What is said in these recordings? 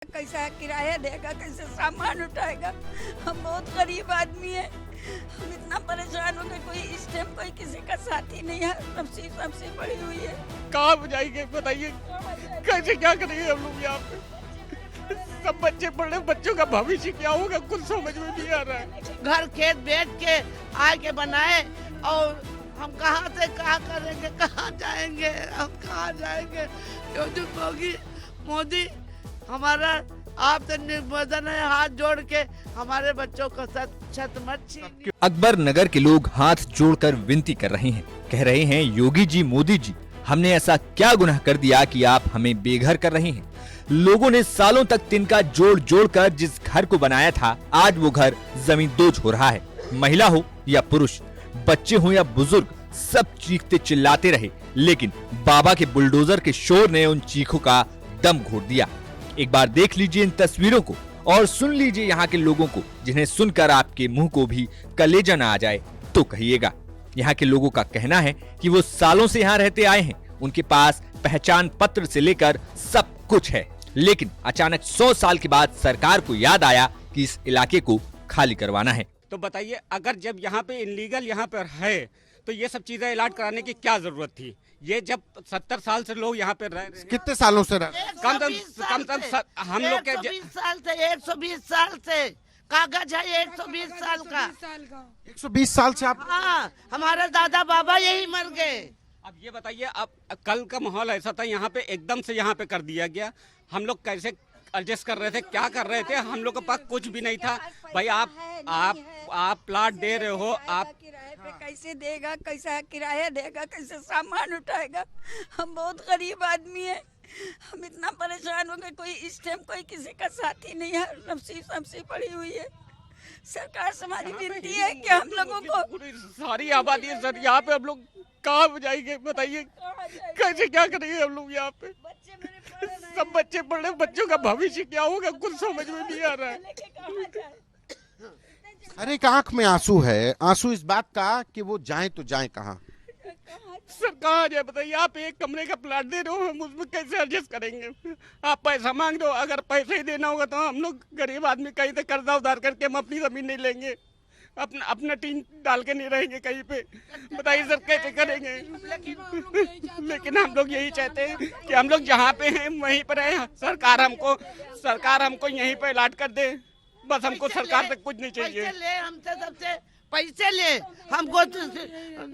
कैसा किराया देगा, कैसे सामान उठाएगा। हम बहुत गरीब आदमी है, हम इतना परेशान हो गए। कोई इस टाइम कोई किसी का साथी नहीं है, सबसे पड़ी हुई है। कहाँ जाएंगे बताइए, कैसे क्या करेंगे हम लोग यहाँ पे। सब बच्चे पढ़ रहे, बच्चों का भविष्य क्या होगा कुछ समझ में नहीं आ रहा है। घर खेत बेच के आके बनाए और हम कहाँ से कहाँ करेंगे, कहाँ जाएंगे, हम कहाँ जाएंगे। योगी मोदी हमारा आपसे निवेदन है, हाथ जोड़ के हमारे बच्चों को छत मत छीनिए। अकबर नगर के लोग हाथ जोड़कर विनती कर रहे हैं, कह रहे हैं योगी जी, मोदी जी, हमने ऐसा क्या गुनाह कर दिया कि आप हमें बेघर कर रहे हैं। लोगों ने सालों तक तिनका जोड़ जोड़ कर जिस घर को बनाया था, आज वो घर जमींदोज हो रहा है। महिला हो या पुरुष, बच्चे हो या बुजुर्ग, सब चीखते चिल्लाते रहे, लेकिन बाबा के बुलडोजर के शोर ने उन चीखों का दम घोट दिया। एक बार देख लीजिए इन तस्वीरों को और सुन लीजिए यहाँ के लोगों को, जिन्हें सुनकर आपके मुंह को भी कलेजा न आ जाए तो कहिएगा। यहाँ के लोगों का कहना है कि वो सालों से यहाँ रहते आए हैं, उनके पास पहचान पत्र से लेकर सब कुछ है, लेकिन अचानक 100 साल के बाद सरकार को याद आया कि इस इलाके को खाली करवाना है। तो बताइए, अगर जब यहाँ पे इनलीगल यहाँ पर है तो ये सब चीजें इलाट कराने की क्या जरूरत थी। ये जब 70 साल से लोग यहाँ पे रह रहे हैं, कितने सालों से रह कम हम लोग के 120 साल से 120 साल से कागज है, 120 साल का 120 साल से आप। हाँ, हमारे दादा बाबा यही मर गए। अब ये बताइए, अब कल का माहौल ऐसा था, यहाँ पे एकदम से यहाँ पे कर दिया गया। हम लोग कैसे एडजस्ट कर रहे थे, क्या कर रहे थे, हम लोग के पास कुछ भी नहीं था। भाई आप प्लाट दे रहे हो, आप किराए पे कैसे देगा, कैसा किराया देगा, कैसे सामान उठाएगा। हम बहुत गरीब आदमी है, हम इतना परेशान हो गए। कोई इस टाइम कोई किसी का साथी नहीं है, सबसे पड़ी हुई है। सरकार से हमारी विनती है कि हम लोगों को, पूरी सारी आबादी है सर, यहाँ पे हम लोग कहाँ जाएंगे बताइए, कैसे क्या करेंगे हम लोग यहाँ पे। सब बच्चे पढ़ रहे, बच्चों का भविष्य क्या होगा कुछ समझ में नहीं आ रहा है। हर एक आंख में आंसू है, आंसू इस बात का कि वो जाएं तो जाएं कहाँ। सर कहाँ जाए बताइए, आप एक कमरे का प्लाट दे रहे हो, हम उसमें कैसे एडजस्ट करेंगे। आप पैसा मांग रहे हो, अगर पैसे ही देना होगा तो हम लोग गरीब आदमी कहीं से कर्जा उधार करके हम अपनी जमीन नहीं लेंगे, अपना टीन डाल के नहीं रहेंगे कहीं पे। बताइए सर कैसे करेंगे। लेकिन हम लोग यही चाहते हैं कि हम लोग जहाँ पे हैं वहीं पर रहे। सरकार हमको यहीं पे इलाट कर दे, बस हमको सरकार से कुछ नहीं चाहिए। पैसे ले हमसे, सबसे पैसे ले, हमको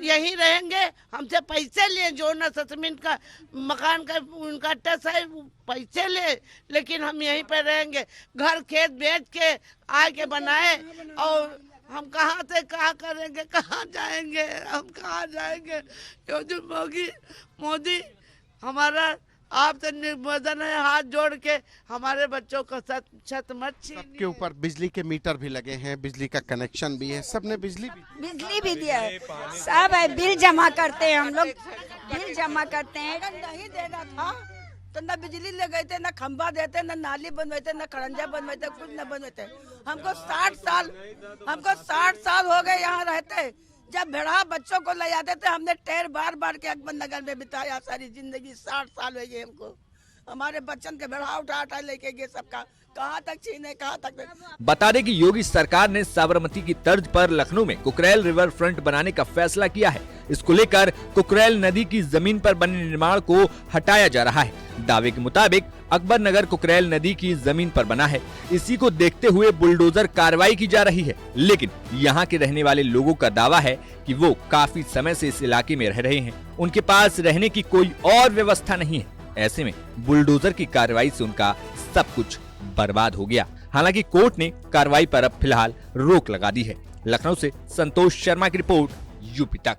यही रहेंगे, हमसे पैसे ले। जो न जमीन का मकान का उनका टस है, पैसे ले, लेकिन हम यहीं पे रहेंगे। घर खेत बेच के आके बनाए और हम कहाँ से कहाँ करेंगे, कहाँ जाएंगे, हम कहाँ जाएंगे। योगी मोदी हमारा आपसे निवेदन है, हाथ जोड़ के हमारे बच्चों को छत मत छीनिए। सबके ऊपर बिजली के मीटर भी लगे हैं, बिजली का कनेक्शन भी है, सबने बिजली भी दिया है, सब है। बिल जमा करते हैं हम लोग, बिल जमा करते हैं। नहीं देना था तो न बिजली ले गए थे, न खंबा देते, न नाली बनवाते, न खड़ंजा बनवाते, कुछ न बनवाते। हमको 60 साल हो गए यहाँ रहते। जब भेड़ा बच्चों को ले जाते थे, हमने टेर बार के अकबर नगर में बिताया सारी जिंदगी। 60 साल हो गए हमको, हमारे बच्चन के भेड़ा उठा लेके गए सबका। कहाँ तक छीने, कहाँ तक। बता दें कि योगी सरकार ने साबरमती की तर्ज पर लखनऊ में कुकरेल रिवर फ्रंट बनाने का फैसला किया है। इसको लेकर कुकरेल नदी की जमीन पर बने निर्माण को हटाया जा रहा है। दावे के मुताबिक अकबर नगर कुकरेल नदी की जमीन पर बना है। इसी को देखते हुए बुलडोजर कार्रवाई की जा रही है, लेकिन यहाँ के रहने वाले लोगों का दावा है कि वो काफी समय से इस इलाके में रह रहे हैं, उनके पास रहने की कोई और व्यवस्था नहीं है। ऐसे में बुलडोजर की कार्रवाई से उनका सब कुछ बर्बाद हो गया। हालांकि कोर्ट ने कार्रवाई पर अब फिलहाल रोक लगा दी है। लखनऊ से संतोष शर्मा की रिपोर्ट, यूपी तक।